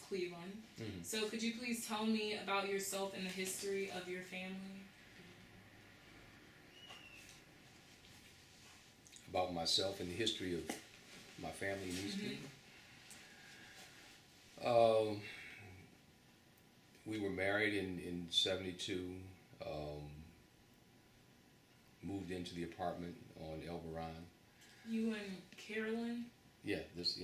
Cleveland. Mm-hmm. So could you please tell me about yourself and the history of your family? About myself and the history of my family in East Cleveland. We were married in 72, moved into the apartment on Elberon. You and Carolyn? Yeah, this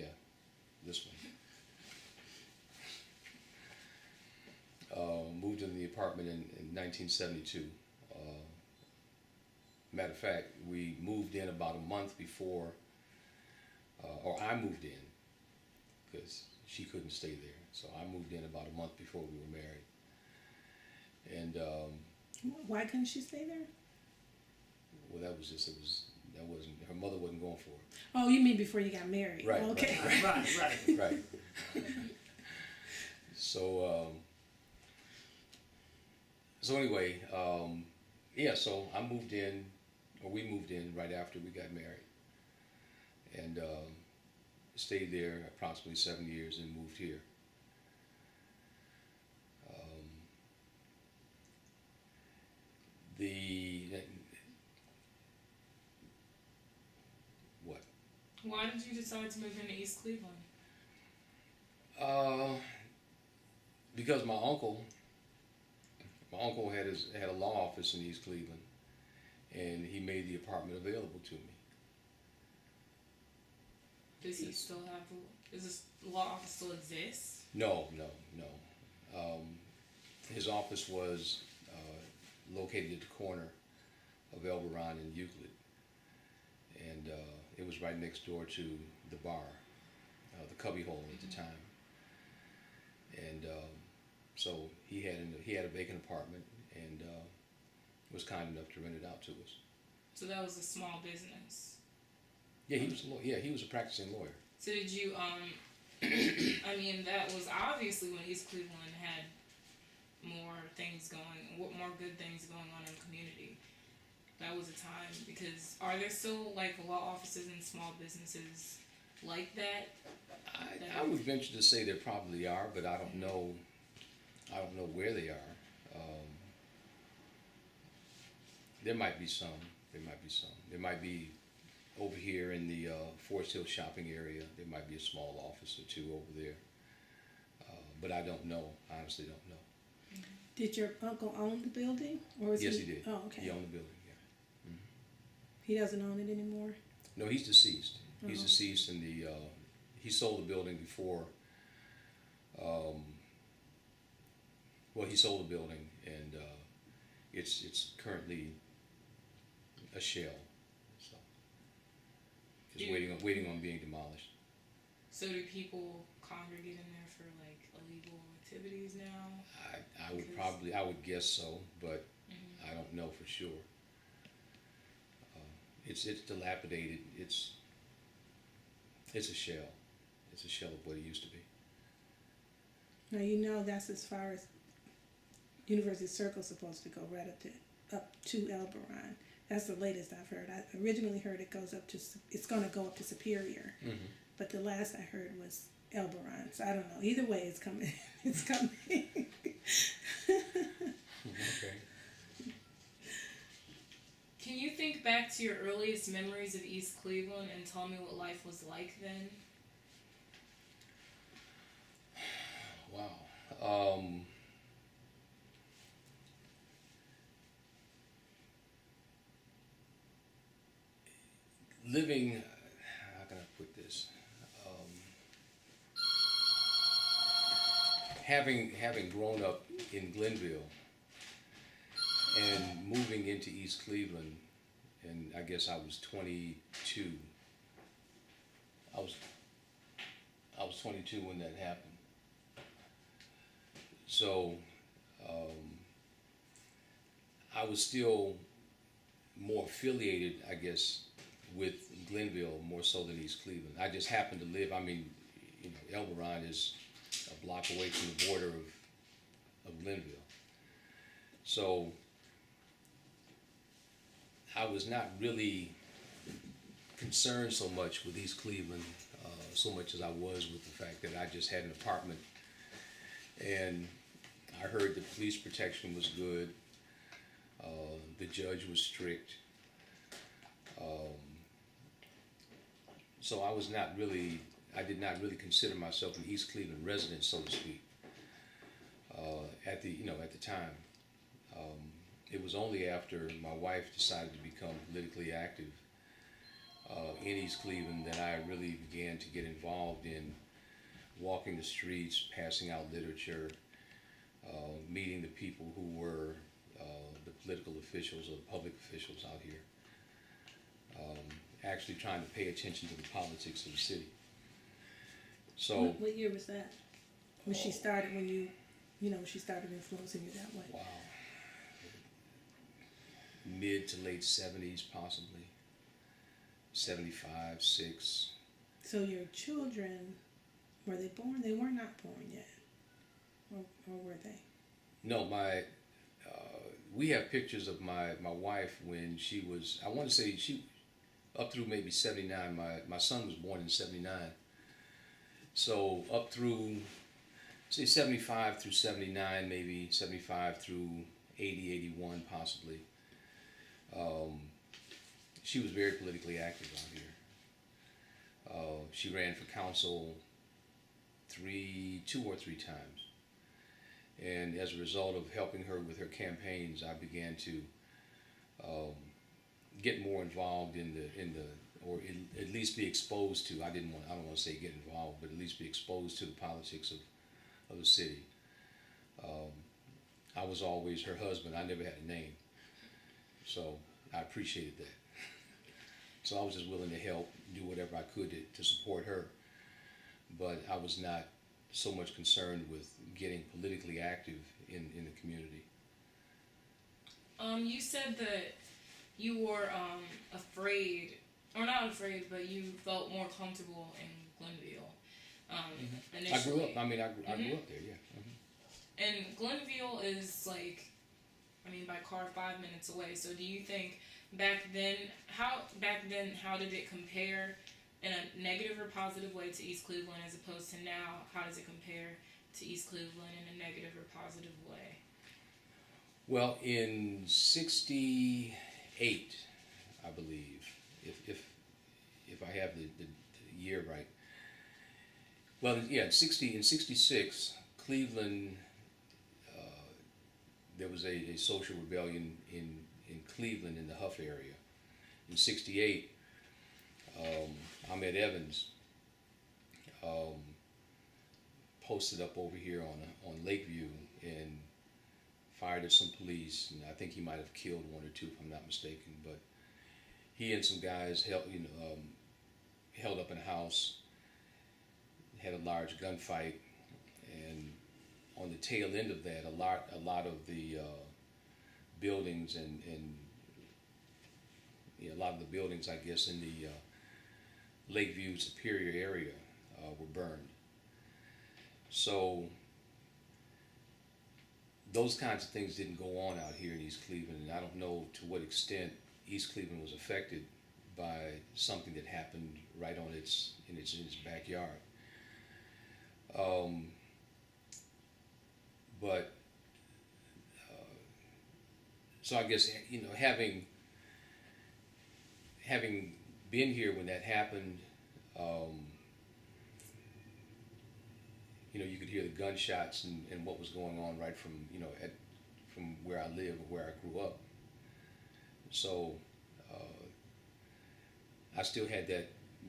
one. Moved into the apartment in 1972. Matter of fact, we moved in about a month before, or I moved in, because she couldn't stay there. So I moved in about a month before we were married. And why couldn't she stay there? well, that wasn't, her mother wasn't going for it. Oh, you mean before you got married? Right. Okay. Right. So anyway, so we moved in right after we got married, and stayed there approximately 7 years and moved here. What? Why did you decide to move into East Cleveland? Because my uncle had a law office in East Cleveland, and he made the apartment available to me. Does he still have does this law office still exist? No. His office was located at the corner of Elberon and Euclid, and it was right next door to the bar, the Cubbyhole at the time. And so he had a vacant apartment, and was kind enough to rent it out to us. So that was a small business. Yeah, he was a practicing lawyer. So did you I mean, that was obviously when East Cleveland had more good things going on in the community. That was a time, because are there still like law offices and small businesses like that? I would venture to say there probably are, but I don't know where they are. There might be some. There might be over here in the Forest Hill shopping area. There might be a small office or two over there. But I don't know. I honestly don't know. Did your uncle own the building, or was Yes, he did. Oh, okay. He owned the building. Yeah. Mm-hmm. He doesn't own it anymore. No, he's deceased. He's Uh-huh. deceased, and he sold the building before. He sold the building, and it's currently a shell, so just waiting on being demolished. So do people congregate in there for like illegal activities now? I would guess so, but I don't know for sure. It's dilapidated. It's a shell. It's a shell of what it used to be. Now that's as far as University Circle's supposed to go, right up to Elberon. That's the latest I've heard. I originally heard it's going to go up to Superior, but the last I heard was Elberon. So I don't know. Either way, it's coming. It's coming. Okay. Can you think back to your earliest memories of East Cleveland and tell me what life was like then? Wow. Living, how can I put this? Having grown up in Glenville and moving into East Cleveland, and I guess I was 22. I was 22 when that happened. So I was still more affiliated, I guess, with Glenville more so than East Cleveland. I just happened to live, Elberon is a block away from the border of Glenville. So I was not really concerned so much with East Cleveland, so much as I was with the fact that I just had an apartment And I heard the police protection was good. The judge was strict. So I did not really consider myself an East Cleveland resident, so to speak. At the time, it was only after my wife decided to become politically active in East Cleveland that I really began to get involved in walking the streets, passing out literature, meeting the people who were the political officials or the public officials out here, actually trying to pay attention to the politics of the city. So, what year was that? When she started, she started influencing you that way? wow. Mid to late 70s, possibly. 75, 6. So your children, were they born? They were not born yet. Or were they? No, we have pictures of my wife when she was, I want to say up through maybe 79. My son was born in 79. So up through, say 75 through 79, maybe 75 through 80, 81 possibly. She was very politically active out here. She ran for council 2 or 3 times. And as a result of helping her with her campaigns, I began to get more involved or at least be exposed to. I don't want to say get involved, but at least be exposed to the politics of the city. I was always her husband. I never had a name, so I appreciated that. So I was just willing to help, do whatever I could to support her, but I was not so much concerned with getting politically active in the community. You said that you were afraid, or not afraid, but you felt more comfortable in Glenville. Initially. I grew up there, yeah. Mm-hmm. And Glenville is by car 5 minutes away. So do you think back then, how did it compare in a negative or positive way to East Cleveland as opposed to now? How does it compare to East Cleveland in a negative or positive way? Well, in 68, I believe, if I have the year right. Well, yeah, in 66, Cleveland, there was a social rebellion in Cleveland in the Huff area. In 68, Ahmed Evans posted up over here on Lakeview and fired at some police, and I think he might have killed 1 or 2 if I'm not mistaken. But he and some guys held up in a house, had a large gunfight, and on the tail end of that, a lot of the buildings and a lot of the buildings, I guess, in the Lakeview Superior area were burned. So those kinds of things didn't go on out here in East Cleveland, and I don't know to what extent East Cleveland was affected by something that happened right in its backyard. So I guess having been here when that happened, you could hear the gunshots and what was going on right from from where I live or where I grew up. So I still had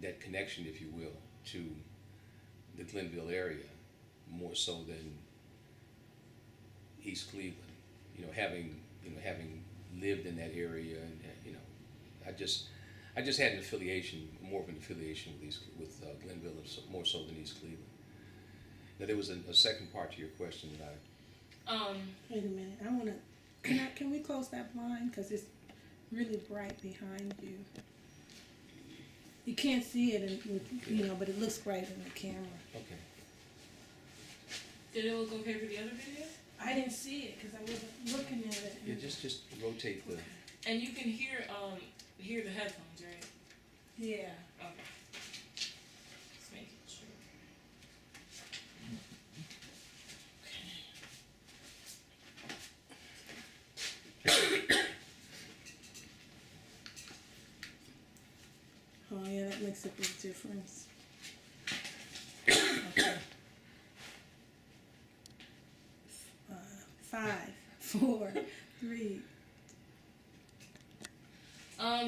that connection, if you will, to the Glenville area more so than East Cleveland. Having lived in that area, and I just had an affiliation, more of an affiliation with Glenville, more so than East Cleveland. Now there was a second part to your question that Wait a minute. I want to. Can we close that blind because it's really bright behind you. You can't see it, but it looks bright in the camera. Okay. Did it look okay for the other video? I didn't see it because I wasn't looking at it. Yeah, just rotate the. And you can hear the headphones, right? Yeah. Okay. Just making sure. Okay. decibel difference. Okay. 5, 4, 3.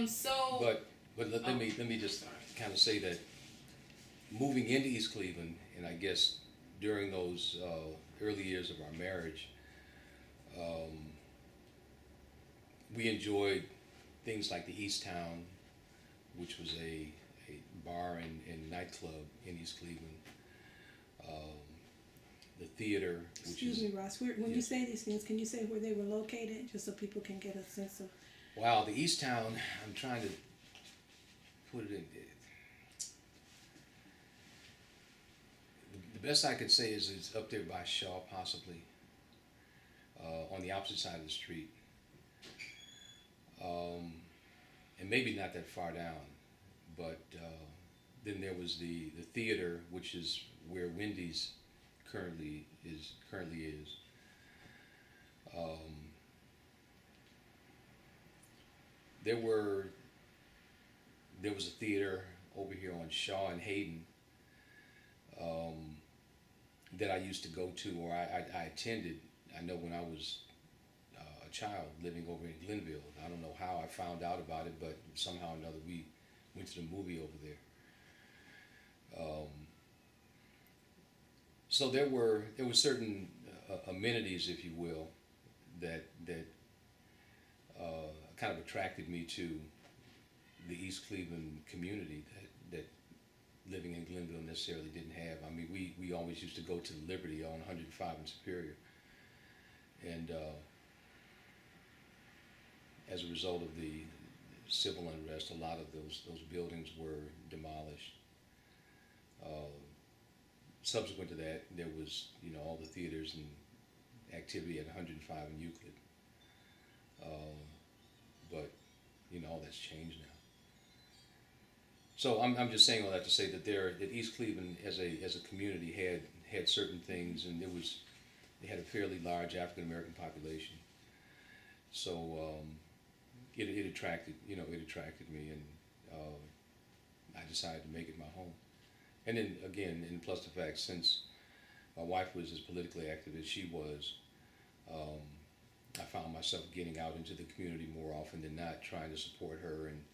So. But let me just kind of say that moving into East Cleveland, and I guess during those early years of our marriage, we enjoyed things like the East Town, which was a bar and nightclub in East Cleveland. The theater, which Excuse me, Ross. When you say these things, can you say where they were located, just so people can get a sense of? Wow, the East Town. I'm trying to put it in. The best I could say is it's up there by Shaw, possibly, on the opposite side of the street, and maybe not that far down. But then there was the theater, which is where Wendy's currently is. There was a theater over here on Shaw and Hayden that I used to go to, or I attended. I know when I was a child living over in Glenville. I don't know how I found out about it, but somehow or another we went to the movie over there. So there were certain amenities, if you will, that kind of attracted me to the East Cleveland community that living in Glenville necessarily didn't have. I mean, we always used to go to Liberty on 105 and Superior, and as a result of the civil unrest, a lot of those buildings were demolished. Subsequent to that, there was, all the theaters and activity at 105 in Euclid. But, all that's changed now. So I'm just saying all that to say that that East Cleveland as a community had certain things, and they had a fairly large African American population. So it attracted me, and I decided to make it my home. And then again, and plus the fact, since my wife was as politically active as she was, I found myself getting out into the community more often than not, trying to support her, and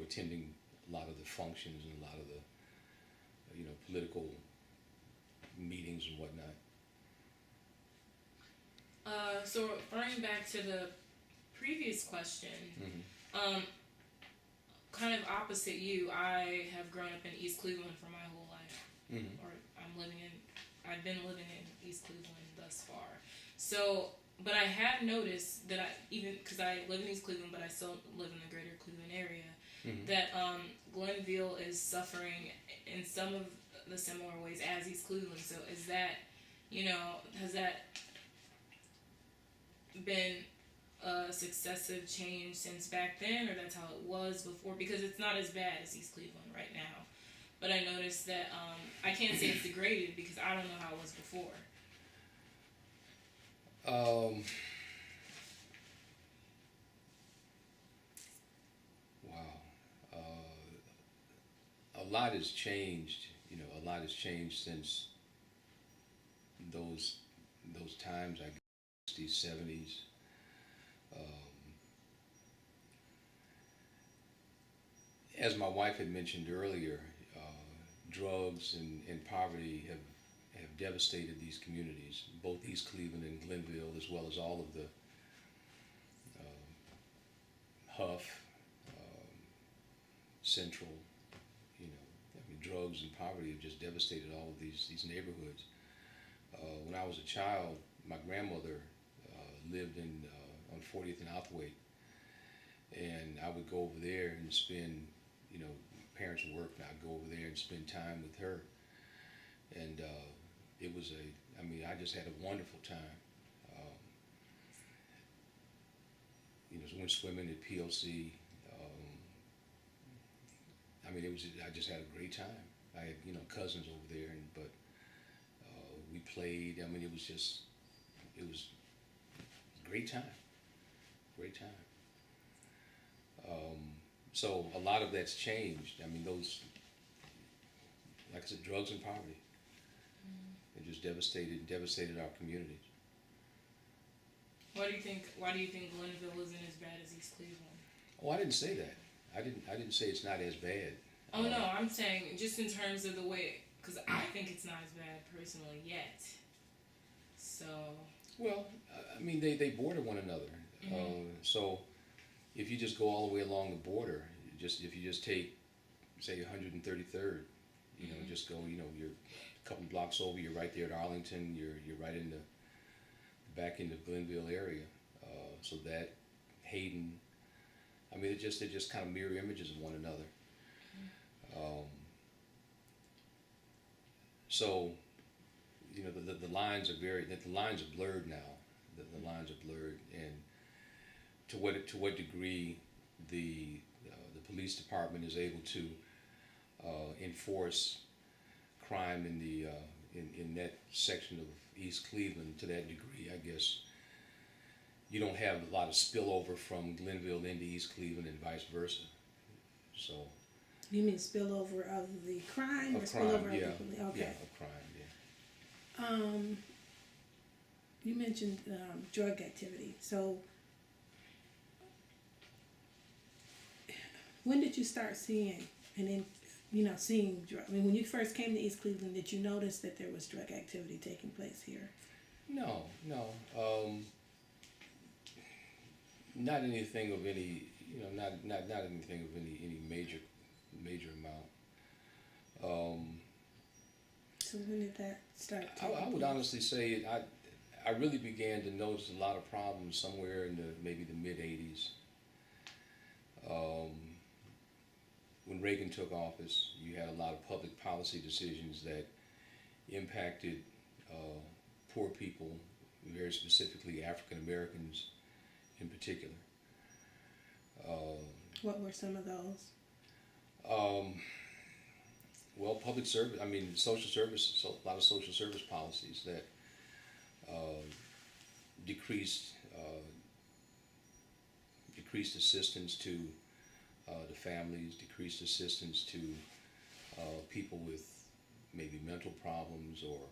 attending a lot of the functions and a lot of the political meetings and whatnot. So referring back to the previous question, kind of opposite you, I have grown up in East Cleveland for my whole life, or I've been living in East Cleveland thus far. So, but I have noticed that because I live in East Cleveland, but I still live in the greater Cleveland area, that Glenville is suffering in some of the similar ways as East Cleveland. So is that, has that been a successive change since back then, or that's how it was before? Because it's not as bad as East Cleveland right now. But I noticed that I can't say it's degraded because I don't know how it was before. Wow. A lot has changed. A lot has changed since those times, I guess, 60s, 70s. As my wife had mentioned earlier, drugs and poverty have devastated these communities, both East Cleveland and Glenville, as well as all of the Huff, Central. Drugs and poverty have just devastated all of these neighborhoods. When I was a child, my grandmother lived on 40th and Outhwaite, and I would go over there and spend, parents worked, and I'd go over there and spend time with her, and it was I just had a wonderful time. So went swimming at POC. I just had a great time. I had, cousins over there, but we played. It was a great time. Great time. So a lot of that's changed. like I said, drugs and poverty. It just devastated our communities. Why do you think Glenville isn't as bad as East Cleveland? Oh, I didn't say that. I didn't say it's not as bad. Oh no, I'm saying just in terms of the way, because I think it's not as bad personally yet. So. Well, I mean, they border one another. So if you just go all the way along the border, if you just take, say, 133rd, just go, you're a couple blocks over, you're right there at Arlington, you're right in the back end of Glenville area. So that Hayden, I mean, they're just kind of mirror images of one another. So, the lines are the lines are blurred now. The lines are blurred, and to what degree the police department is able to enforce crime in that section of East Cleveland to that degree, I guess. You don't have a lot of spillover from Glenville into East Cleveland and vice versa. So. You mean spillover of the crime, or crime, spillover of yeah. the police? Okay. Yeah, of crime, yeah. You mentioned drug activity. So, when did you start seeing seeing drug? I mean, when you first came to East Cleveland, did you notice that there was drug activity taking place here? No. Not anything of any, not anything of any major amount. So when did that start? I would honestly say I really began to notice a lot of problems somewhere in maybe the mid '80s. When Reagan took office, you had a lot of public policy decisions that impacted poor people, very specifically African Americans in particular. What were some of those? Well, public service, I mean, social service, a lot of social service policies that decreased assistance to the families, decreased assistance to people with maybe mental problems or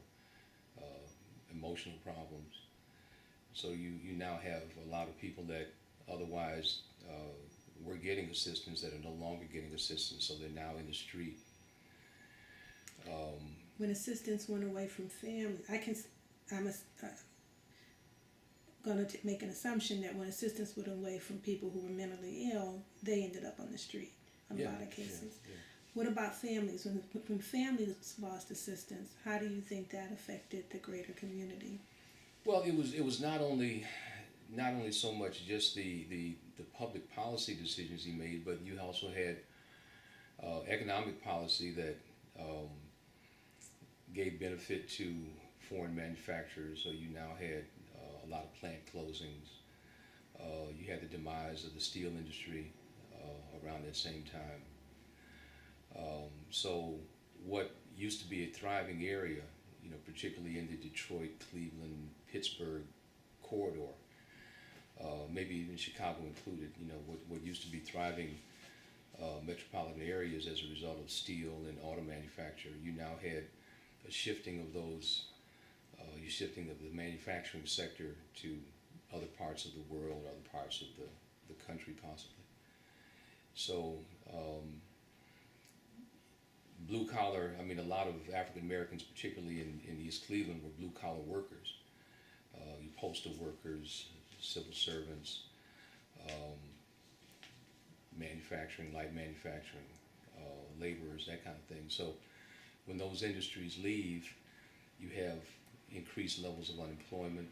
emotional problems. So you now have a lot of people that otherwise were getting assistance that are no longer getting assistance, so they're now in the street. When assistance went away from family, I'm going to make an assumption that when assistance went away from people who were mentally ill, they ended up on the street in a lot of cases. Yeah. What about families? When families lost assistance, how do you think that affected the greater community? Well, it was not only so much just the public policy decisions he made, but you also had economic policy that gave benefit to foreign manufacturers. So you now had a lot of plant closings. You had the demise of the steel industry around that same time. So what used to be a thriving area, particularly in the Detroit, Cleveland, Pittsburgh corridor, maybe even Chicago included, what used to be thriving metropolitan areas as a result of steel and auto manufacture, you now had a shifting of those, shifting of the manufacturing sector to other parts of the world, other parts of the country possibly. So blue collar, I mean, a lot of African Americans, particularly in East Cleveland, were blue collar workers. Your postal workers, civil servants, manufacturing, light manufacturing, laborers, that kind of thing. So when those industries leave, you have increased levels of unemployment.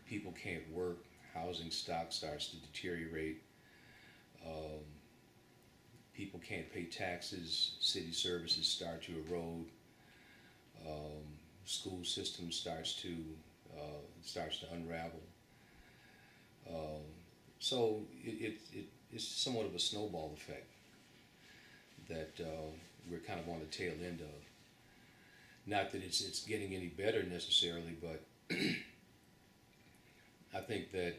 People can't work. Housing stock starts to deteriorate. People can't pay taxes. City services start to erode. School system starts to unravel. So it's somewhat of a snowball effect that we're kind of on the tail end of. Not that it's getting any better necessarily, but I think that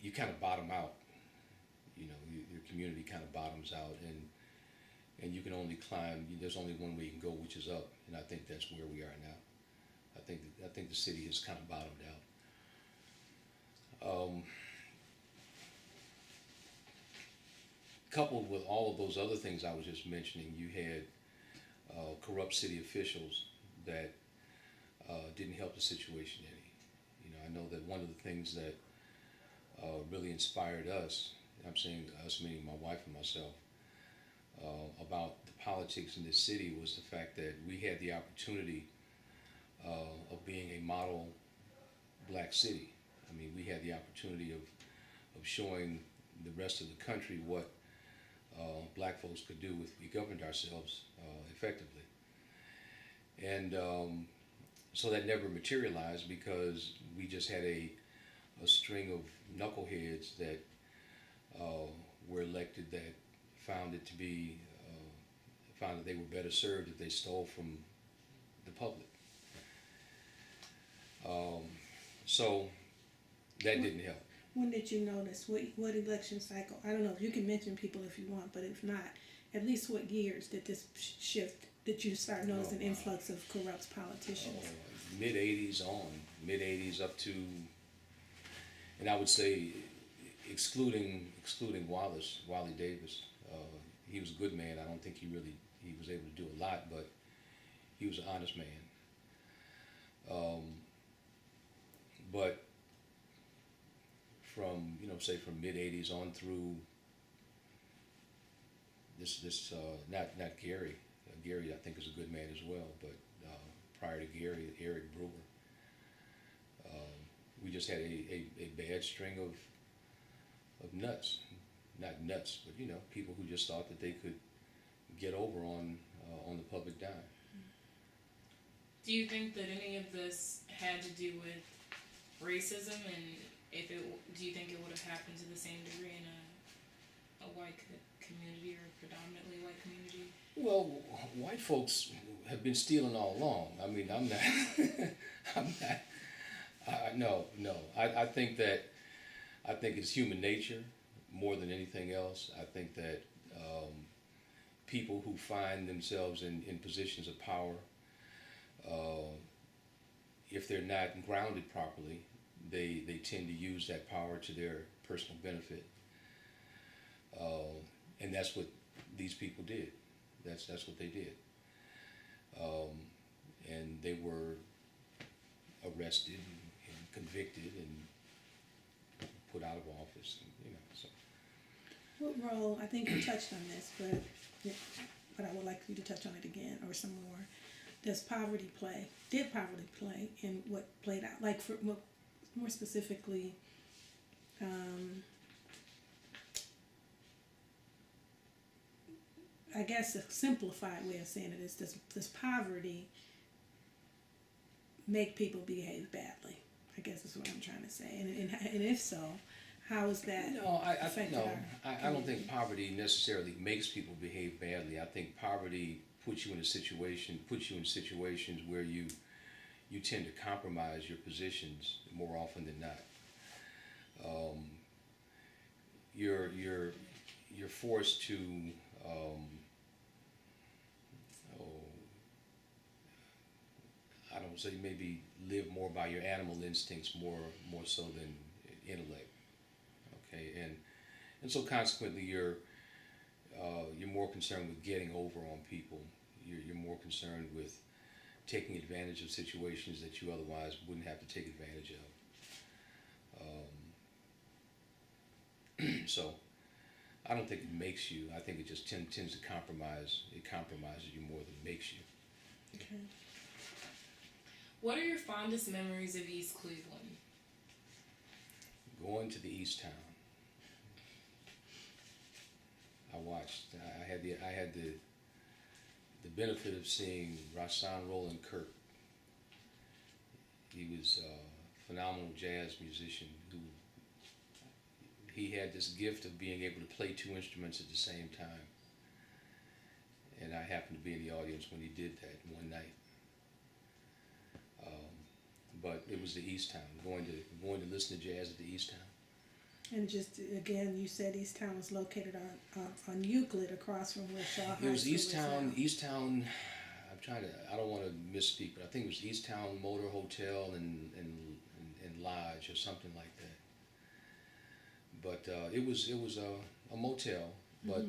you kind of bottom out, community kind of bottoms out, and you can only climb. There's only one way you can go, which is up, and I think that's where we are now. I think the city has kind of bottomed out. Coupled with all of those other things I was just mentioning, you had corrupt city officials that didn't help the situation any. I know that one of the things that really inspired us, I'm saying us meaning my wife and myself, about the politics in this city was the fact that we had the opportunity of being a model black city. I mean, we had the opportunity of showing the rest of the country what black folks could do if we governed ourselves effectively. And so that never materialized because we just had a string of knuckleheads that were elected that found it to be, found that they were better served if they stole from the public. So that didn't help. When did you notice? What election cycle? I don't know if you can mention people if you want, but if not, at least what years did this shift? Did you start noticing influx of corrupt politicians? Mid '80s up to, and I would say, excluding Wally Davis. He was a good man. I don't think he was able to do a lot, but he was an honest man. But from from mid '80s on through this not Gary. Gary I think is a good man as well, but prior to Gary, Eric Brewer. We just had a bad string of nuts, not nuts, but people who just thought that they could get over on the public dime. Do you think that any of this had to do with racism, and do you think it would have happened to the same degree in a white community or predominantly white community? Well, white folks have been stealing all along. I mean, I'm not. No. I think it's human nature more than anything else. I think that people who find themselves in positions of power, if they're not grounded properly, they tend to use that power to their personal benefit. And that's what these people did. That's what they did. And they were arrested and convicted and put out of office. So. What role? I think you touched on this, but I would like you to touch on it again or some more. Did poverty play in what played out? Like more specifically, I guess a simplified way of saying it is does poverty make people behave badly? I guess is what I'm trying to say. And if so, how is that? No, I don't think poverty necessarily makes people behave badly. I think poverty puts you in situations where you tend to compromise your positions more often than not. You're forced to I don't say maybe live more by your animal instincts more so than intellect. Okay, and so consequently you're more concerned with getting over on people. You're more concerned with taking advantage of situations that you otherwise wouldn't have to take advantage of. So I don't think it makes you. I think it just tends to compromise. It compromises you more than it makes you. Okay. What are your fondest memories of East Cleveland? Going to the East Town. I watched. I had the benefit of seeing Richardson Roland Kirk. He was a phenomenal jazz musician who he had this gift of being able to play two instruments at the same time. And I happened to be in the audience when he did that one night. But it was the East Town. Going to listen to jazz at the East Town. And just again, you said East Town was located on Euclid, across from where Shaw High School It was is now. East Town. I don't want to misspeak, but I think it was East Town Motor Hotel and Lodge or something like that. But it was a motel, but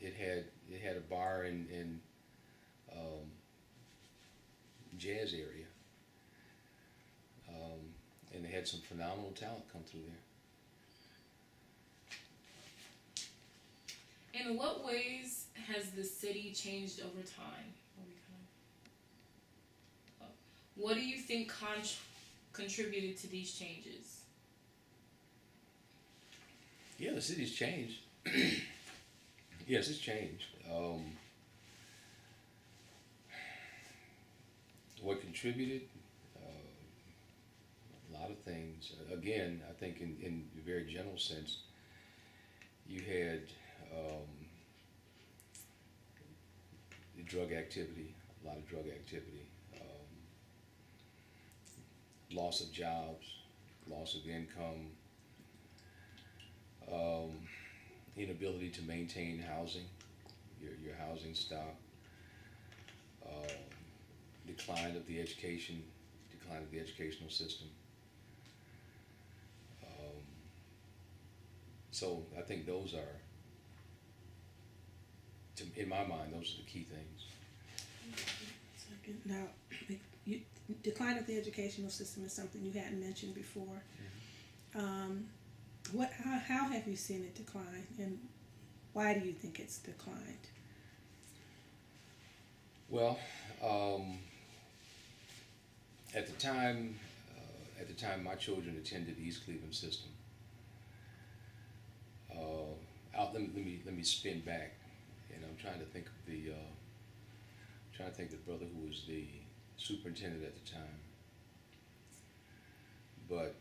it had a bar and jazz area, and they had some phenomenal talent come through there. In what ways has the city changed over time? What do you think contributed to these changes? Yeah, the city's changed. Yes, it's changed. What contributed? A lot of things. Again, I think in a very general sense, you had the drug activity, a lot of drug activity, loss of jobs, loss of income, inability to maintain housing, your housing stock, decline of the educational system. So I think those are, in my mind, those are the key things. Now, decline of the educational system is something you hadn't mentioned before. How have you seen it decline, and why do you think it's declined? Well, at the time my children attended the East Cleveland system. Let me spin back, and I'm trying to think of the brother who was the superintendent at the time. But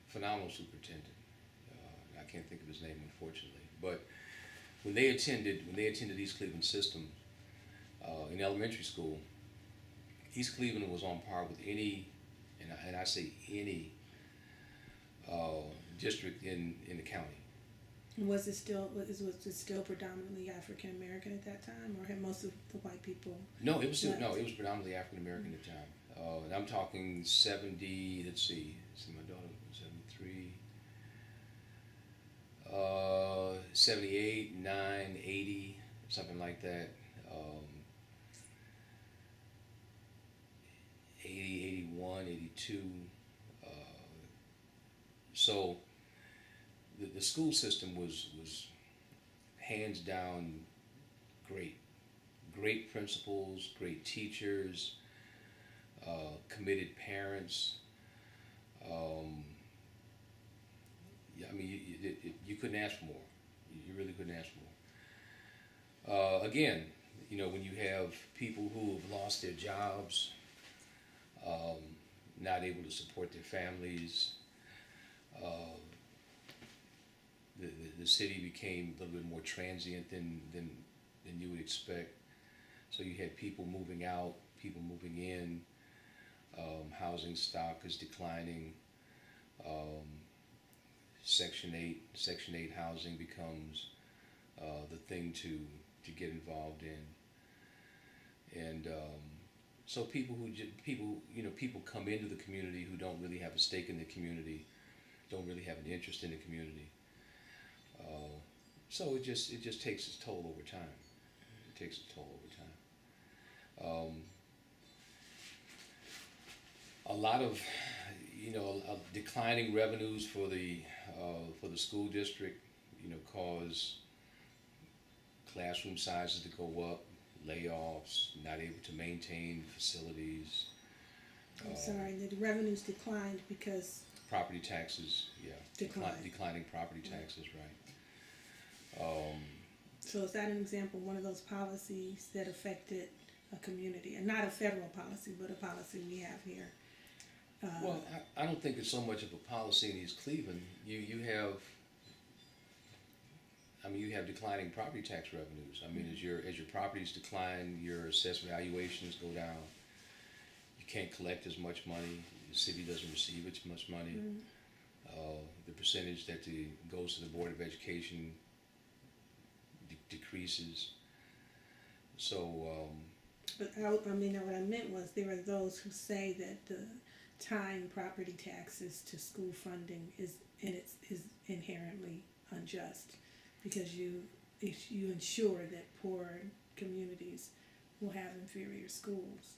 phenomenal superintendent. I can't think of his name, unfortunately. But when they attended East Cleveland system in elementary school, East Cleveland was on par with any, and I say any, district in the county. Was it still predominantly African American at that time, or had most of the white people? No, it was predominantly African American at the time. And I'm talking 70. Let's see, my daughter was 73, 78, 9, 80, something like that. 80, 81, 82. So the school system was hands down great. Great principals, great teachers, committed parents. Yeah, I mean, you couldn't ask for more. You really couldn't ask for more. Again, when you have people who have lost their jobs, not able to support their families, the city became a little bit more transient than you would expect. So you had people moving out, people moving in, housing stock is declining, Section 8 housing becomes the thing to get involved in. And so people come into the community who don't really have a stake in the community, don't really have an interest in the community. So it just takes its toll over time. It takes its toll over time. A lot of declining revenues for the school district, cause classroom sizes to go up, layoffs, not able to maintain facilities. I'm sorry, the revenues declined because property taxes, declining property taxes, right. So is that an example of one of those policies that affected a community, and not a federal policy, but a policy we have here? Well, I don't think it's so much of a policy in East Cleveland. You have declining property tax revenues. I mean, as your properties decline, your assessed valuations go down. You can't collect as much money. The city doesn't receive as much money. The percentage that goes to the Board of Education decreases. So, But what I meant was there are those who say that the tying property taxes to school funding is inherently unjust because you ensure that poor communities will have inferior schools.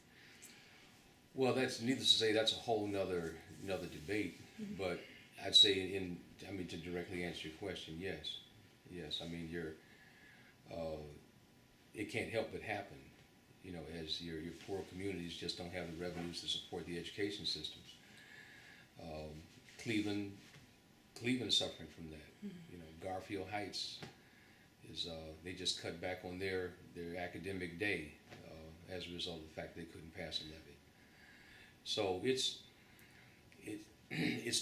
well, that's needless to say, that's a whole nother debate. Mm-hmm. But I'd say to directly answer your question, yes. I mean, it can't help but happen, as your poor communities just don't have the revenues to support the education systems. Cleveland's suffering from that. Mm-hmm. Garfield Heights they just cut back on their academic day as a result of the fact they couldn't pass a levy. So it's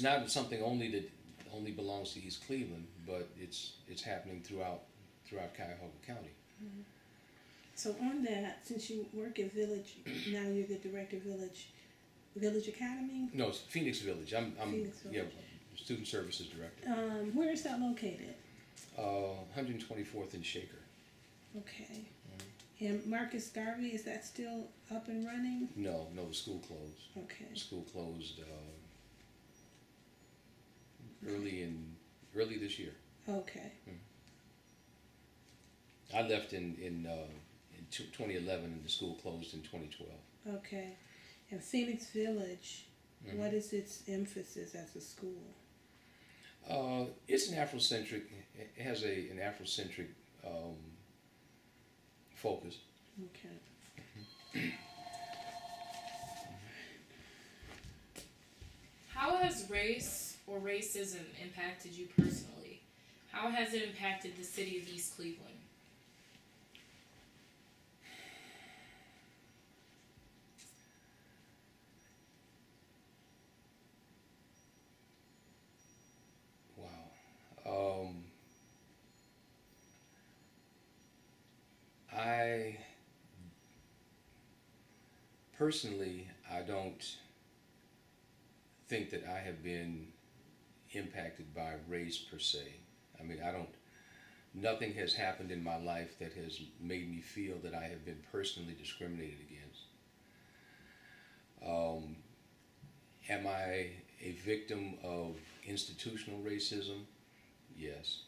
not something only belongs to East Cleveland, but it's happening throughout Cuyahoga County. Mm-hmm. So on that, since you work at Village, now you're the director of Village Academy? No, it's Phoenix Village. I'm Phoenix Village. Student Services Director. Where is that located? 124th and Shaker. Okay. Mm-hmm. And Marcus Garvey, is that still up and running? No, the school closed. Okay. The school closed early this year. Okay. I left in 2011 and the school closed in 2012. Okay. And Phoenix Village, Mm-hmm. what is its emphasis as a school? It's an Afro-centric. It has an Afro-centric focus. Okay. How has race or racism impacted you personally? How has it impacted the city of East Cleveland? Wow. I personally, I don't think that I have been impacted by race per se. I mean, nothing has happened in my life that has made me feel that I have been personally discriminated against. Am I a victim of institutional racism? Yes.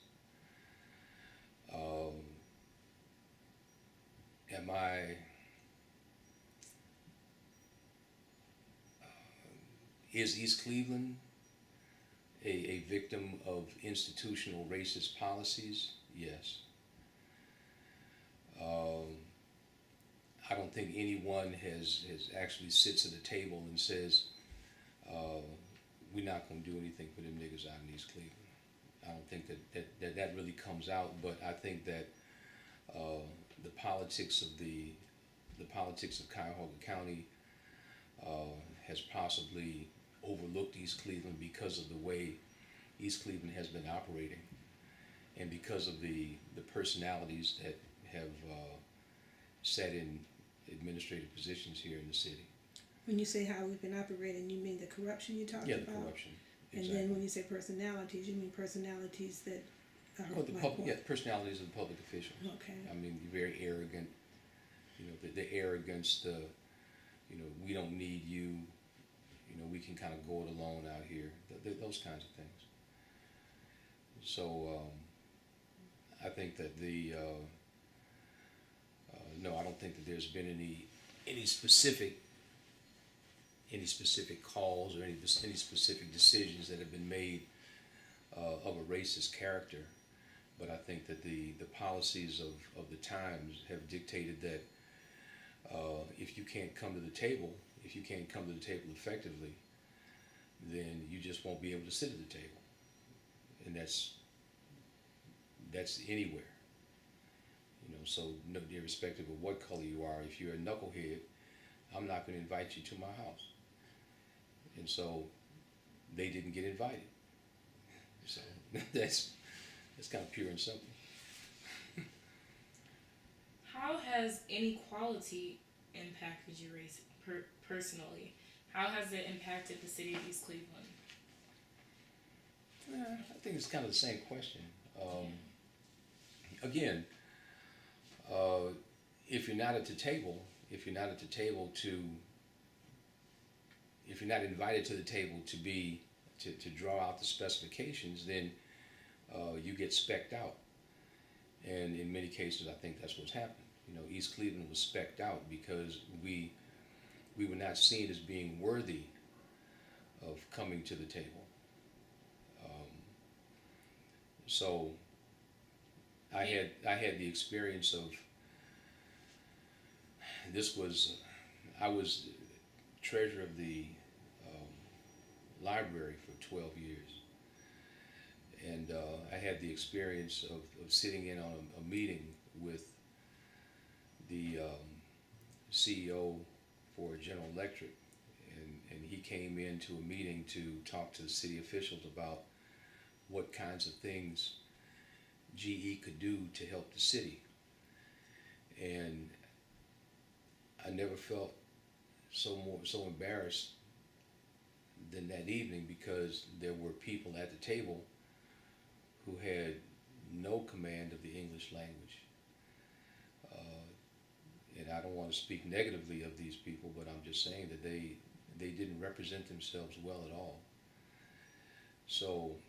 Is East Cleveland a victim of institutional racist policies? Yes. I don't think anyone has actually sits at a table and says, we're not going to do anything for them niggas out in East Cleveland. I don't think that really comes out, but I think that the politics of Cuyahoga County has possibly overlooked East Cleveland because of the way East Cleveland has been operating, and because of the personalities that have sat in administrative positions here in the city. When you say how we've been operating, you mean the corruption you talked about? Yeah, the corruption. Exactly. And then when you say personalities, you mean personalities that are personalities of public officials. Okay. I mean, very arrogant. The arrogance, we don't need you. We can kind of go it alone out here. Those kinds of things. So I think that no, I don't think that there's been any specific calls or any specific decisions that have been made of a racist character, but I think that the policies of the times have dictated that if you can't come to the table effectively, then you just won't be able to sit at the table, and that's anywhere. So no, irrespective of what color you are, if you're a knucklehead, I'm not going to invite you to my house. And so they didn't get invited. So that's kind of pure and simple. How has inequality impacted you personally? How has it impacted the city of East Cleveland? I think it's kind of the same question. Again, if you're not at the table, if you're not at the table to, if you're not invited to the table to be, to draw out the specifications, then you get specced out. And in many cases, I think that's what's happened. You know, East Cleveland was specced out because we were not seen as being worthy of coming to the table. So I had the experience of, I was treasurer of the library for 12 years. And I had the experience of sitting in on a meeting with the CEO for General Electric, and he came into a meeting to talk to the city officials about what kinds of things GE could do to help the city. And I never felt so embarrassed than that evening, because there were people at the table who had no command of the English language. And I don't want to speak negatively of these people, but I'm just saying that they didn't represent themselves well at all. So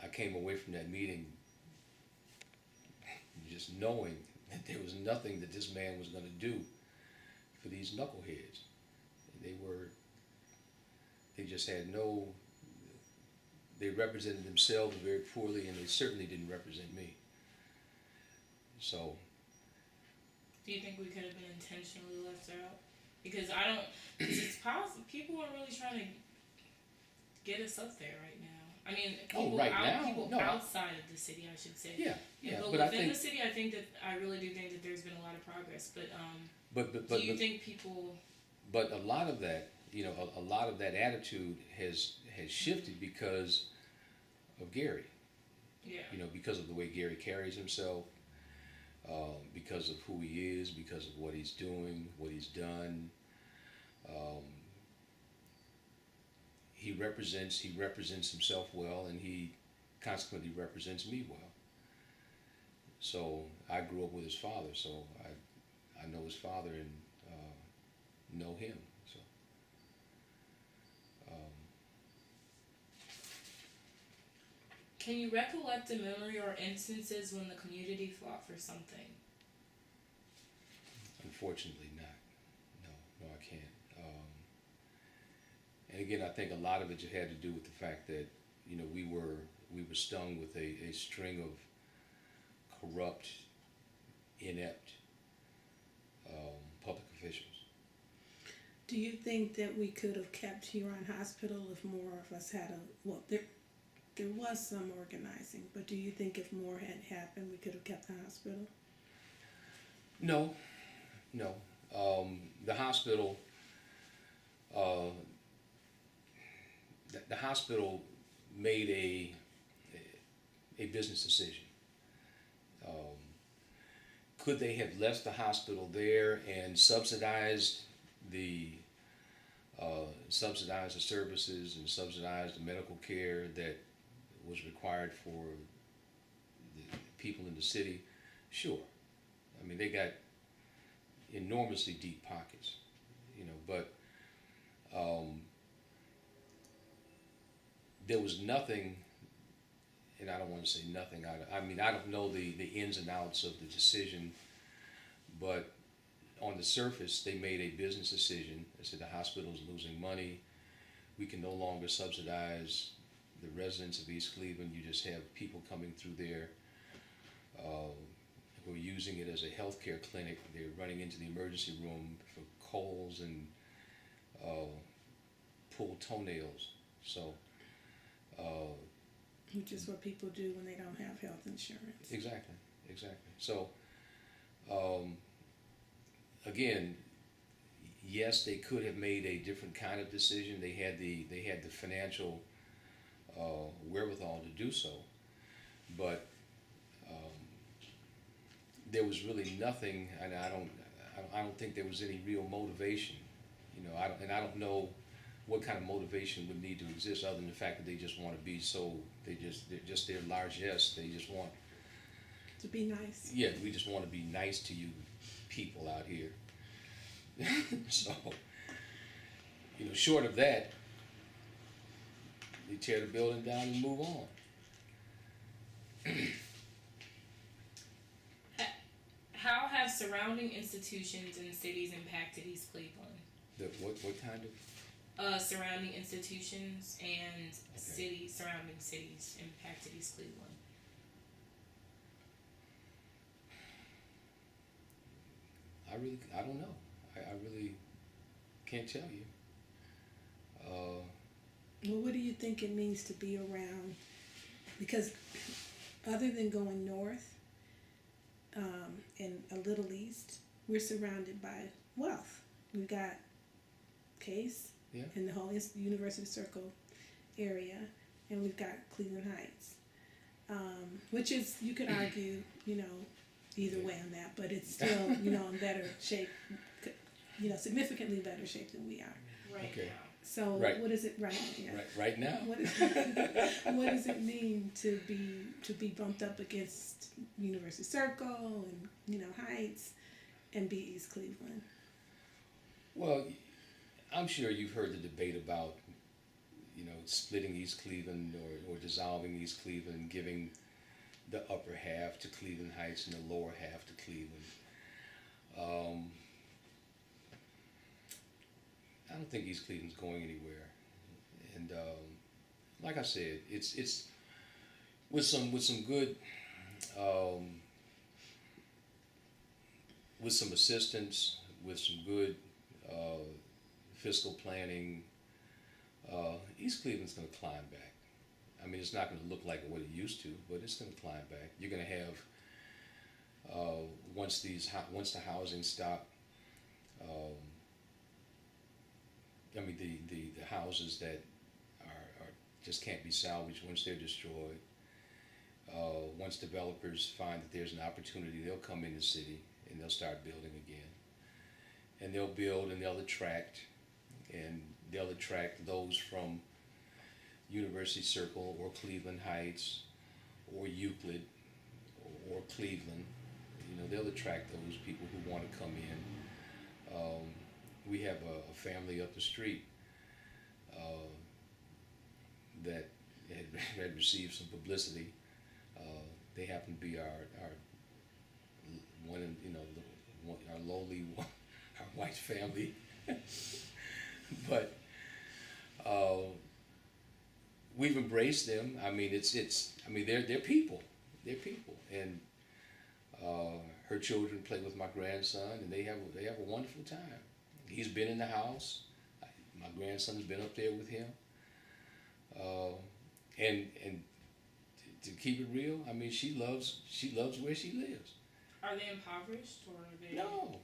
I came away from that meeting just knowing that there was nothing that this man was going to do for these knuckleheads. They just had no, they represented themselves very poorly, and they certainly didn't represent me. So. Do you think we could have been intentionally left out? Because because it's possible, people are really trying to get us up there right now. I mean, people outside of the city, I should say. Yeah. But within the city, I really do think that there's been a lot of progress. But do you think people? But a lot of that, a lot of that attitude has shifted because of Gary. Yeah. Because of the way Gary carries himself, because of who he is, because of what he's doing, what he's done. He represents himself well, and he consequently represents me well. So I grew up with his father, so I know his father and know him. So. Can you recollect a memory or instances when the community fought for something? Unfortunately not. No, I can't. And again, I think a lot of it just had to do with the fact that, we were stung with a string of corrupt, inept public officials. Do you think that we could have kept Huron Hospital if more of us had there was some organizing, but do you think if more had happened, we could have kept the hospital? No. The hospital, the hospital made a business decision. Could they have left the hospital there and subsidized the services and subsidized the medical care that was required for the people in the city? Sure. I mean, they got enormously deep pockets, but there was nothing, and I don't want to say nothing, I don't know the ins and outs of the decision, but on the surface, they made a business decision. They said the hospital is losing money. We can no longer subsidize the residents of East Cleveland. You just have people coming through there who are using it as a healthcare clinic. They're running into the emergency room for colds and pulled toenails. So. Which is what people do when they don't have health insurance. Exactly. So, again, yes, they could have made a different kind of decision. They had the financial wherewithal to do so, but there was really nothing, and I don't think there was any real motivation. I don't know what kind of motivation would need to exist other than the fact that they just want to be they're just their largesse. They just want To be nice. Yeah, we just want to be nice to you people out here. So, short of that, we tear the building down and move on. How have surrounding institutions and cities impacted East Cleveland? What kind of? Surrounding institutions and surrounding cities impacted East Cleveland. I don't know. I really can't tell you. Well, what do you think it means to be around? Because other than going north and a little east, we're surrounded by wealth. We've got Case in the whole University Circle area, and we've got Cleveland Heights, which is, you could argue, either way on that, but it's still, in better shape, significantly better shape than we are. Right Okay. now. So what is it Right now? What does it mean to be bumped up against University Circle and Heights and be East Cleveland? Well, I'm sure you've heard the debate about splitting East Cleveland or dissolving East Cleveland, giving the upper half to Cleveland Heights and the lower half to Cleveland. I don't think East Cleveland's going anywhere, and like I said, it's with some good with some assistance, with some good fiscal planning, East Cleveland's going to climb back. I mean, it's not going to look like what it used to, but it's going to climb back. You're going to have once the housing stop. I mean, the houses that are just can't be salvaged once they're destroyed. Once developers find that there's an opportunity, they'll come in the city and they'll start building again. And they'll build and they'll attract those from University Circle or Cleveland Heights or Euclid or Cleveland. They'll attract those people who want to come in. We have a family up the street that had received some publicity. They happen to be our one, our lowly, our white family, but we've embraced them. I mean, they're people. They're people, and her children play with my grandson, and they have a wonderful time. He's been in the house. My grandson's been up there with him. And to keep it real, I mean, she loves where she lives. Are they impoverished or are they? No.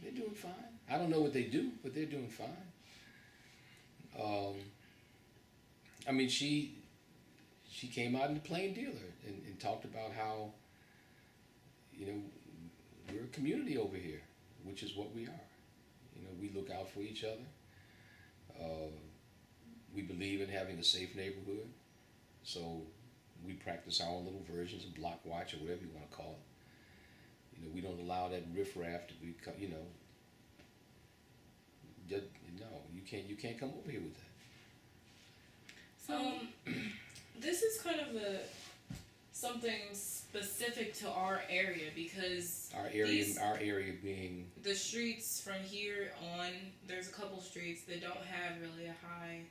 They're doing fine. I don't know what they do, but they're doing fine. I mean, she came out in the Plain Dealer and talked about how, we're a community over here, which is what we are. We look out for each other. We believe in having a safe neighborhood, so we practice our own little versions of block watch or whatever you want to call it. We don't allow that riffraff to be, you can't come over here with that. This is kind of something specific to our area because our area being the streets from here on. There's a couple streets that don't have really a high.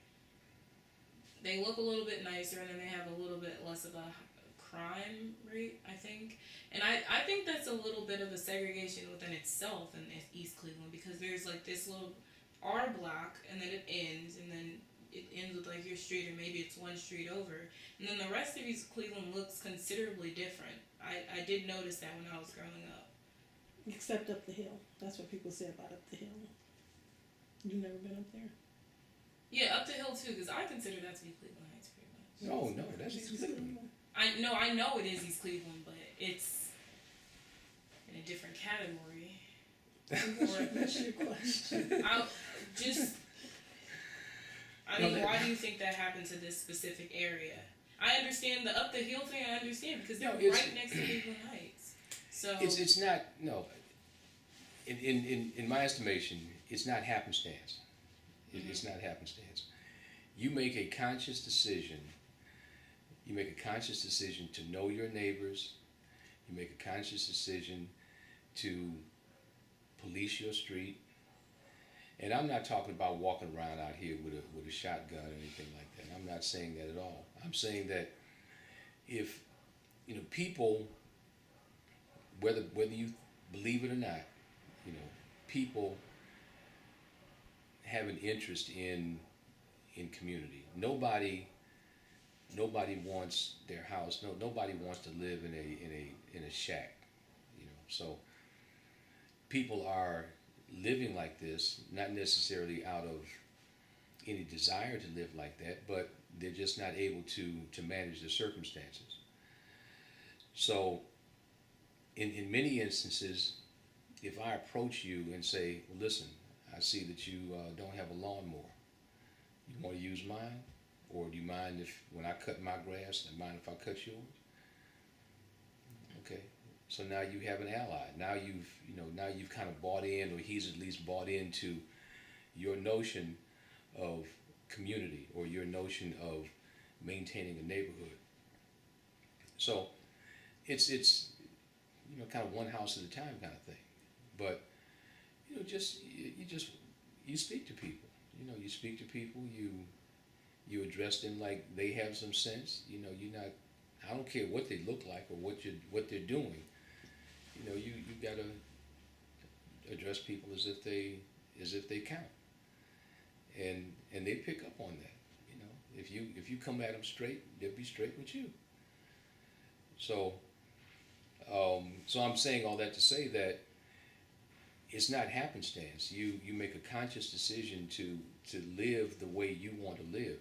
They look a little bit nicer, and then they have a little bit less of a crime rate, I think. And I think that's a little bit of a segregation within itself in East Cleveland because there's like this little R block, and then it ends, and then it ends with like your street, or maybe it's one street over. And then the rest of East Cleveland looks considerably different. I did notice that when I was growing up. Except up the hill. That's what people say about up the hill. You've never been up there? Yeah, up the hill too, because I consider that to be Cleveland Heights pretty much. No, that's East Cleveland. I know it is East Cleveland, but it's in a different category. What's your question? just, I mean, why do you think that happened to this specific area? I understand the up the hill thing. I understand because they're right next to Cleveland Heights. So it's not, no. In my estimation, it's not happenstance. It's not happenstance. You make a conscious decision. You make a conscious decision to know your neighbors. You make a conscious decision to police your street. And I'm not talking about walking around out here with a shotgun or anything like that. I'm not saying that at all. I'm saying that if, people, whether you believe it or not, people have an interest in community. Nobody wants their house. Nobody wants to live in a shack. So people are living like this, not necessarily out of any desire to live like that, but they're just not able to manage their circumstances. So in many instances, if I approach you and say, well, listen, I see that you don't have a lawnmower. You want to use mine? Or do you mind if, when I cut my grass, do you mind if I cut yours? Okay. So now you have an ally. Now you've kind of bought in, or he's at least bought into your notion of community or your notion of maintaining a neighborhood. So it's kind of one house at a time kind of thing. But you speak to people. You speak to people. You address them like they have some sense. You're not. I don't care what they look like or what they're doing. You gotta address people as if they count. And they pick up on that. If you come at them straight, they'll be straight with you. So I'm saying all that to say that it's not happenstance. You make a conscious decision to live the way you want to live,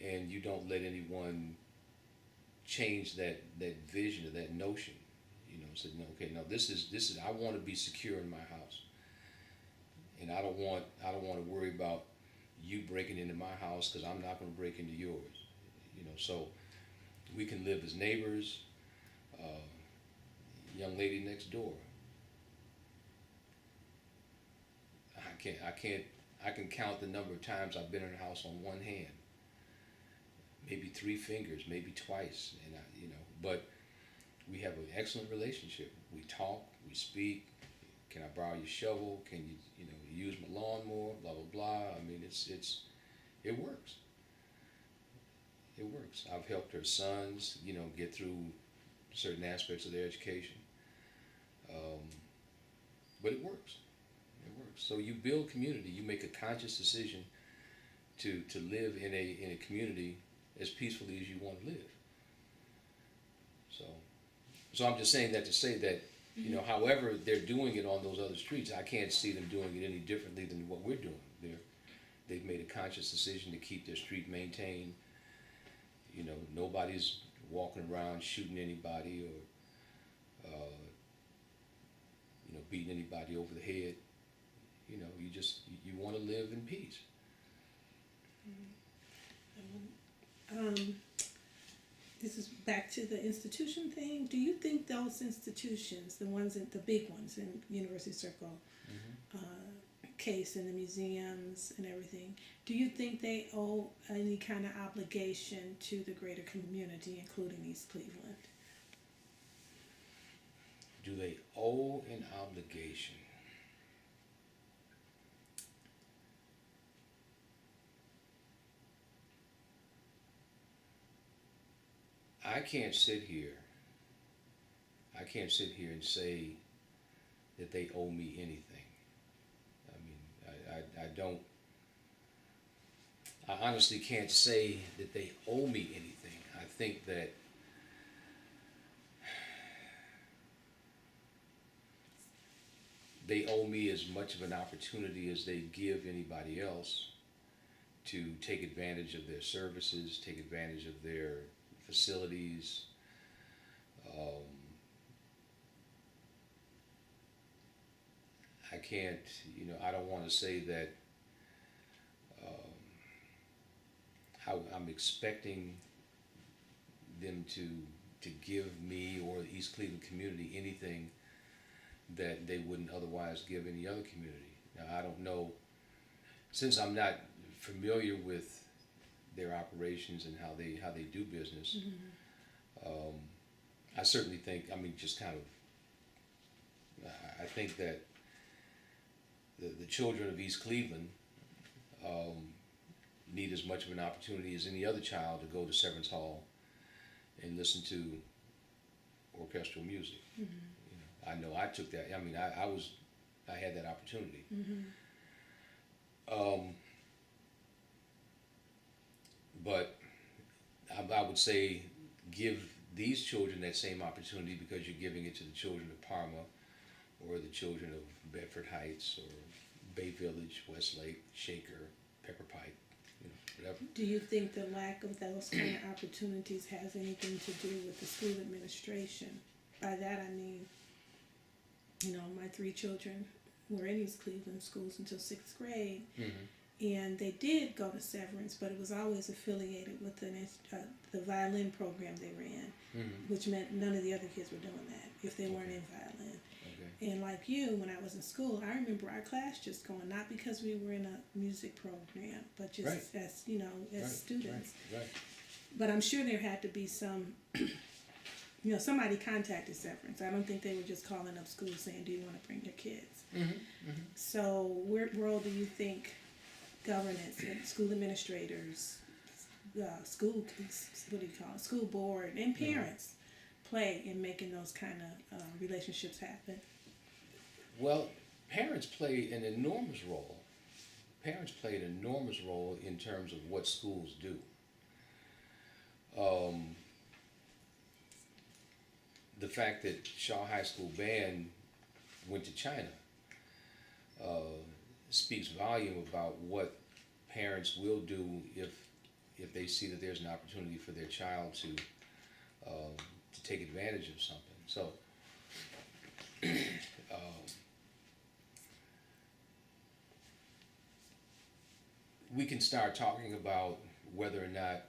and you don't let anyone change that vision or that notion. Said, no, okay, no, this is I want to be secure in my house, and I don't want to worry about you breaking into my house because I'm not going to break into yours. So we can live as neighbors. Young lady next door. I can count the number of times I've been in her house on one hand. Maybe 3 fingers, maybe twice, but we have an excellent relationship. We talk, we speak. Can I borrow your shovel? Can you use my lawnmower? Blah blah blah. I mean, it works. It works. I've helped her sons, get through certain aspects of their education. But it works. It works. So you build community. You make a conscious decision to live in a community as peacefully as you want to live. So I'm just saying that to say that, however they're doing it on those other streets, I can't see them doing it any differently than what we're doing. They've made a conscious decision to keep their street maintained. Nobody's walking around shooting anybody or beating anybody over the head. You want to live in peace. This is back to the institution thing. Do you think those institutions, the big ones in University Circle case and the museums and everything, do you think they owe any kind of obligation to the greater community, including East Cleveland? Do they owe an obligation? I can't sit here and say that they owe me anything. I mean, I honestly can't say that they owe me anything. I think that they owe me as much of an opportunity as they give anybody else to take advantage of their services, take advantage of their facilities. I can't, I don't want to say that how I'm expecting them to give me or the East Cleveland community anything that they wouldn't otherwise give any other community. Now, I don't know, since I'm not familiar with their operations and how they do business. I certainly think, just kind of, I think that the children of East Cleveland need as much of an opportunity as any other child to go to Severance Hall and listen to orchestral music. I know I took that. I had that opportunity. But I would say give these children that same opportunity because you're giving it to the children of Parma or the children of Bedford Heights or Bay Village, Westlake, Shaker, Pepper Pike, whatever. Do you think the lack of those kind of opportunities has anything to do with the school administration? By that I mean, my 3 children were in East Cleveland schools until 6th grade. And they did go to Severance, but it was always affiliated with the violin program they ran, which meant none of the other kids were doing that if they weren't in violin. And like you, when I was in school, I remember our class just going, not because we were in a music program, but just as, as students. Right. But I'm sure there had to be some, somebody contacted Severance. I don't think they were just calling up schools saying, do you want to bring your kids? So what role do you think governance and school administrators, school board, and parents play in making those kind of relationships happen? Well, parents play an enormous role. Parents play an enormous role in terms of what schools do. The fact that Shaw High School Band went to China speaks volume about what parents will do if they see that there's an opportunity for their child to take advantage of something. So we can start talking about whether or not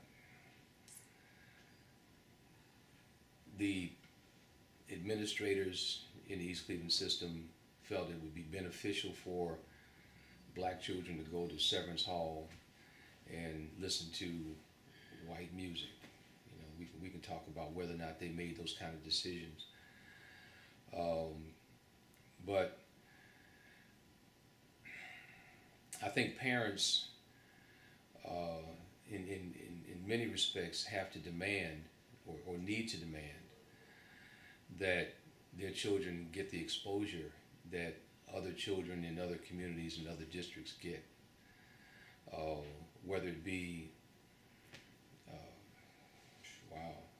the administrators in the East Cleveland system felt it would be beneficial for black children to go to Severance Hall and listen to white music. We can talk about whether or not they made those kind of decisions. But I think parents, in many respects, have to demand or need to demand that their children get the exposure that other children in other communities and other districts get. Whether it be,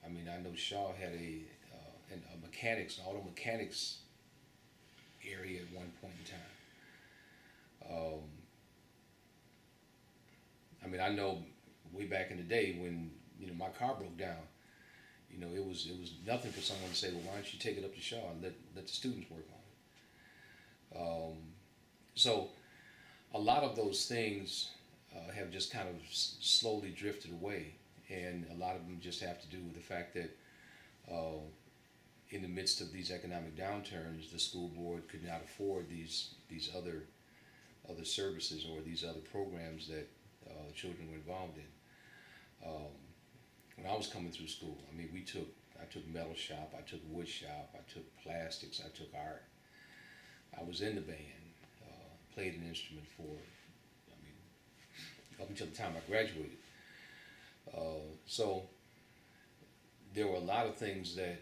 I know Shaw had a auto mechanics area at one point in time. I know way back in the day when my car broke down, it was nothing for someone to say, well, why don't you take it up to Shaw and let the students work on it. So a lot of those things have just kind of slowly drifted away, and a lot of them just have to do with the fact that in the midst of these economic downturns, the school board could not afford these other services or these other programs that children were involved in. When I was coming through school, I took metal shop, I took wood shop, I took plastics, I took art. I was in the band, played an instrument for, up until the time I graduated. So there were a lot of things that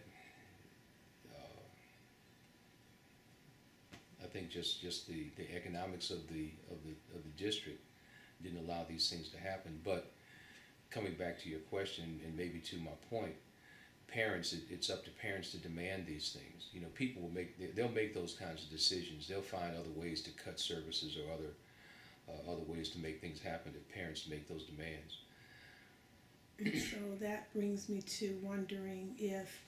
I think just the economics of the district didn't allow these things to happen. But coming back to your question and maybe to my point, parents, it's up to parents to demand these things. People will they'll make those kinds of decisions. They'll find other ways to cut services or other ways to make things happen if parents make those demands. So that brings me to wondering if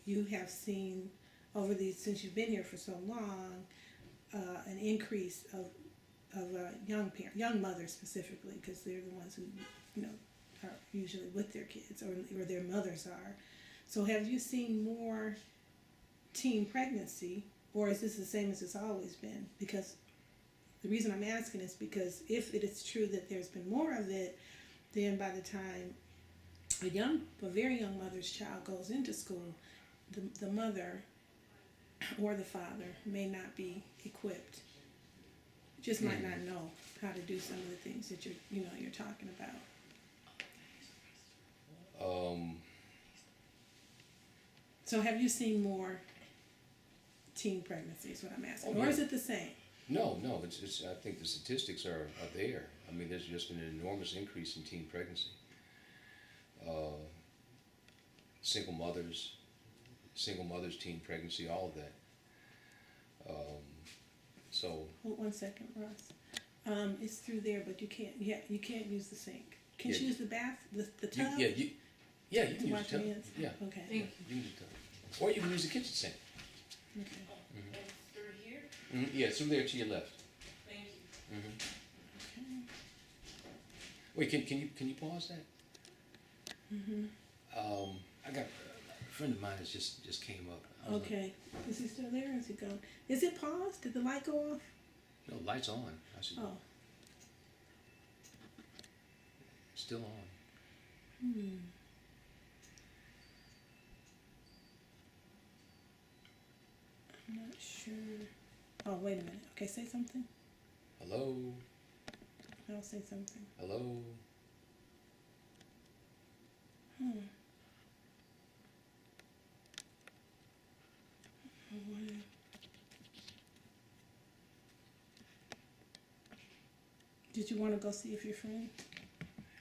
you have seen since you've been here for so long, an increase of young mothers specifically, because they're the ones who, are usually with their kids, or their mothers are. So have you seen more teen pregnancy, or is this the same as it's always been? Because the reason I'm asking is because if it is true that there's been more of it, then by the time a very young mother's child goes into school, the mother or the father may not be equipped, just might not know how to do some of the things that you're talking about. So have you seen more teen pregnancies, what I'm asking, or is it the same? No, it's. I think the statistics are there. I mean, there's just been an enormous increase in teen pregnancy. Single mothers, teen pregnancy, all of that. So. Hold 1 second, Ross. It's through there, but you can't. Yeah, you can't use the sink. Can you use the bath, the tub? You can use the tub. Yeah. Okay. You can use the tub, or you can use the kitchen sink. Okay. And through here? Yeah, it's through there to your left. Thank you. Okay. Wait, can you pause that? I got a friend of mine that just came up. Okay. Is he still there? Or is he gone? Is it paused? Did the light go off? No, light's on. I said, Oh. still on. I'm not sure. Oh, wait a minute. Okay, say something. Hello. I'll say something. Hello. Did you want to go see if your friend?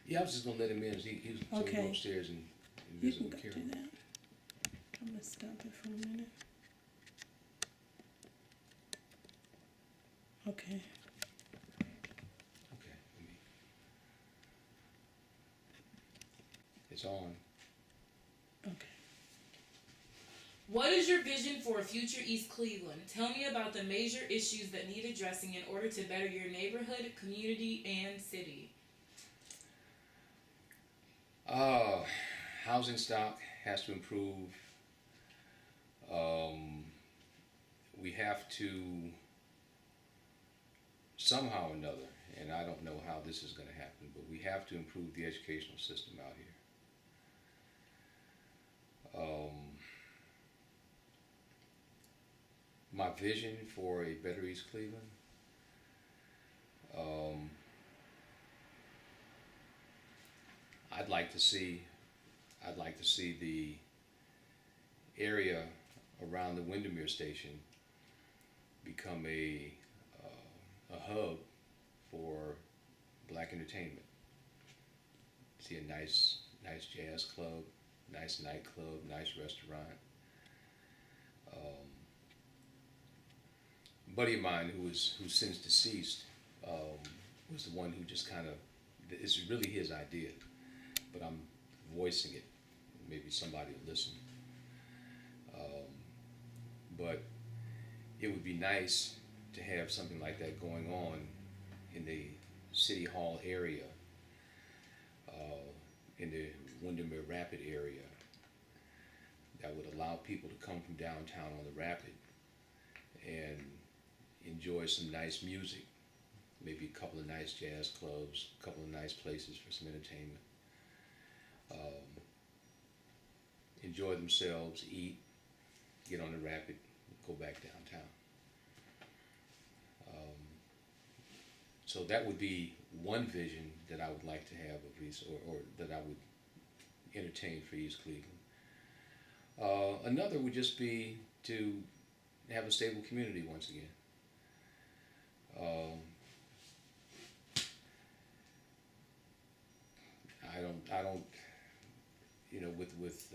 Yeah, I was just gonna let him in. He was so Okay. go upstairs and You visit can with go Carol. do that. I'm gonna stop it for a minute. Okay. Okay. It's on. Okay. What is your vision for future East Cleveland? Tell me about the major issues that need addressing in order to better your neighborhood, community, and city. Housing stock has to improve. We have to somehow or another, and I don't know how this is going to happen, but we have to improve the educational system out here. My vision for a better East Cleveland, I'd like to see the area around the Windermere station become a hub for black entertainment. See a nice jazz club, nice nightclub, nice restaurant. A buddy of mine who's since deceased was the one who just kind of, it's really his idea, but I'm voicing it. Maybe somebody will listen. But it would be nice to have something like that going on in the City Hall area, in the Windermere Rapid area, that would allow people to come from downtown on the Rapid and enjoy some nice music, maybe a couple of nice jazz clubs, a couple of nice places for some entertainment. Enjoy themselves, eat, get on the Rapid, go back downtown. So that would be one vision that I would like to have of East, or that I would entertain for East Cleveland. Another would just be to have a stable community once again. I don't, with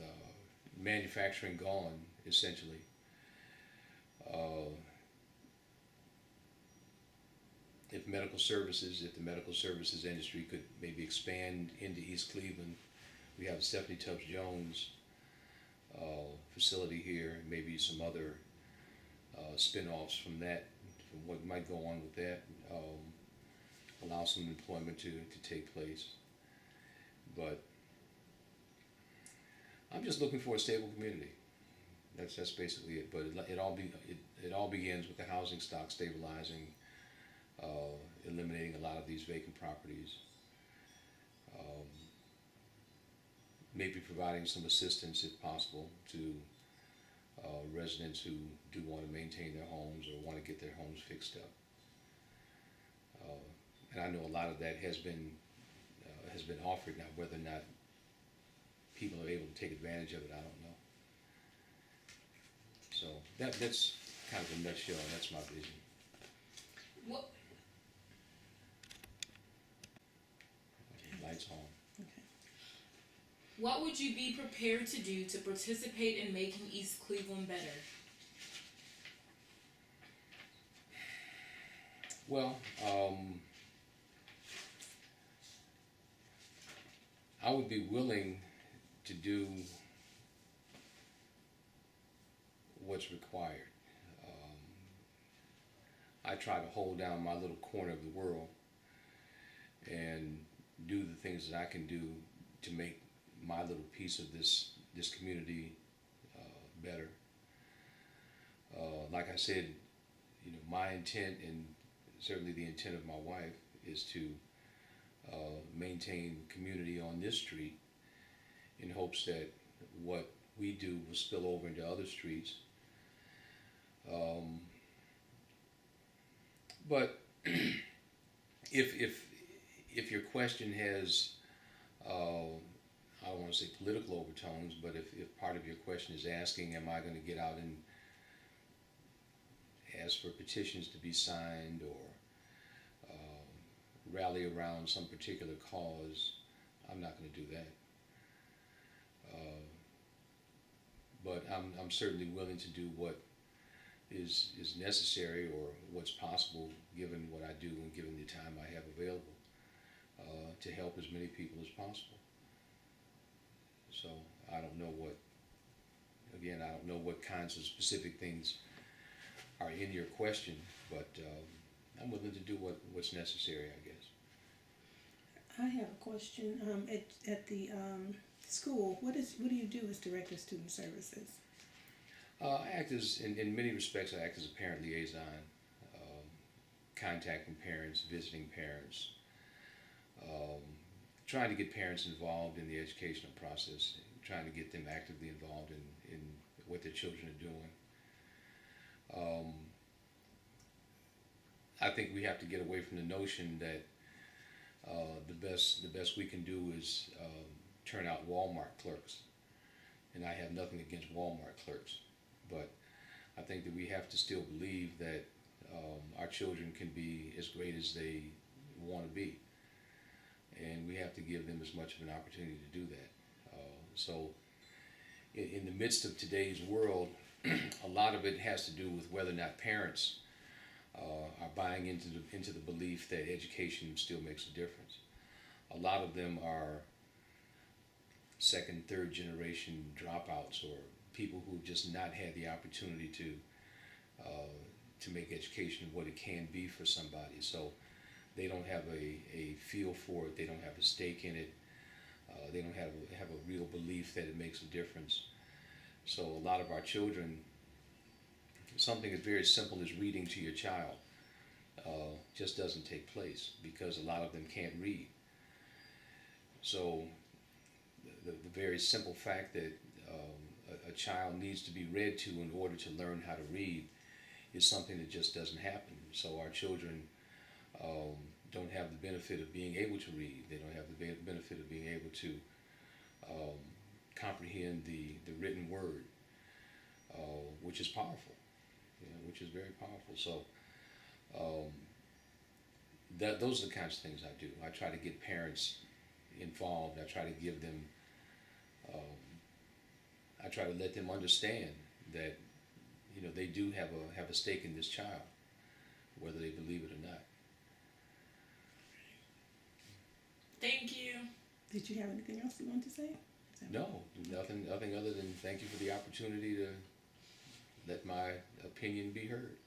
manufacturing gone, essentially, if the medical services industry could maybe expand into East Cleveland. We have the Stephanie Tubbs Jones facility here, and maybe some other spin-offs from that what might go on with that, allow some employment to take place. But I'm just looking for a stable community. That's basically it. But it all begins with the housing stock stabilizing, eliminating a lot of these vacant properties, maybe providing some assistance if possible to residents who do want to maintain their homes or want to get their homes fixed up. And I know a lot of that has been offered. Now, whether or not people are able to take advantage of it, I don't know. So that's kind of a nutshell. That's my vision. What? Lights on. Okay. What would you be prepared to do to participate in making East Cleveland better? Well, I would be willing to do what's required. I try to hold down my little corner of the world and do the things that I can do to make my little piece of this community better. Like I said, my intent, and certainly the intent of my wife, is to maintain community on this street in hopes that what we do will spill over into other streets. But if your question has, I don't want to say political overtones, but if part of your question is asking, am I going to get out and ask for petitions to be signed or rally around some particular cause, I'm not going to do that. But I'm certainly willing to do what is necessary or what's possible given what I do and given the time I have available to help as many people as possible. So I don't know what kinds of specific things are in your question, but I'm willing to do what's necessary, I guess. I have a question. At the school, what do you do as director of student services? I act as, in many respects, I act as a parent liaison, contacting parents, visiting parents, trying to get parents involved in the educational process, trying to get them actively involved in what their children are doing. I think we have to get away from the notion that the best we can do is turn out Walmart clerks, and I have nothing against Walmart clerks, but I think that we have to still believe that our children can be as great as they want to be, and we have to give them as much of an opportunity to do that. So in the midst of today's world, a lot of it has to do with whether or not parents are buying into the belief that education still makes a difference. A lot of them are second, third generation dropouts or people who've just not had the opportunity to make education what it can be for somebody. So they don't have a feel for it. They don't have a stake in it. They don't have a real belief that it makes a difference. So a lot of our children, something as very simple as reading to your child just doesn't take place because a lot of them can't read. So the very simple fact that a child needs to be read to in order to learn how to read is something that just doesn't happen. So our children don't have the benefit of being able to read. They don't have the benefit of being able to comprehend the written word, which is powerful, which is very powerful. So those are the kinds of things I do. I try to get parents involved. I try to give them, I try to let them understand that they do have a stake in this child, whether they believe it or not. Thank you. Did you have anything else you wanted to say? No, nothing other than thank you for the opportunity to let my opinion be heard.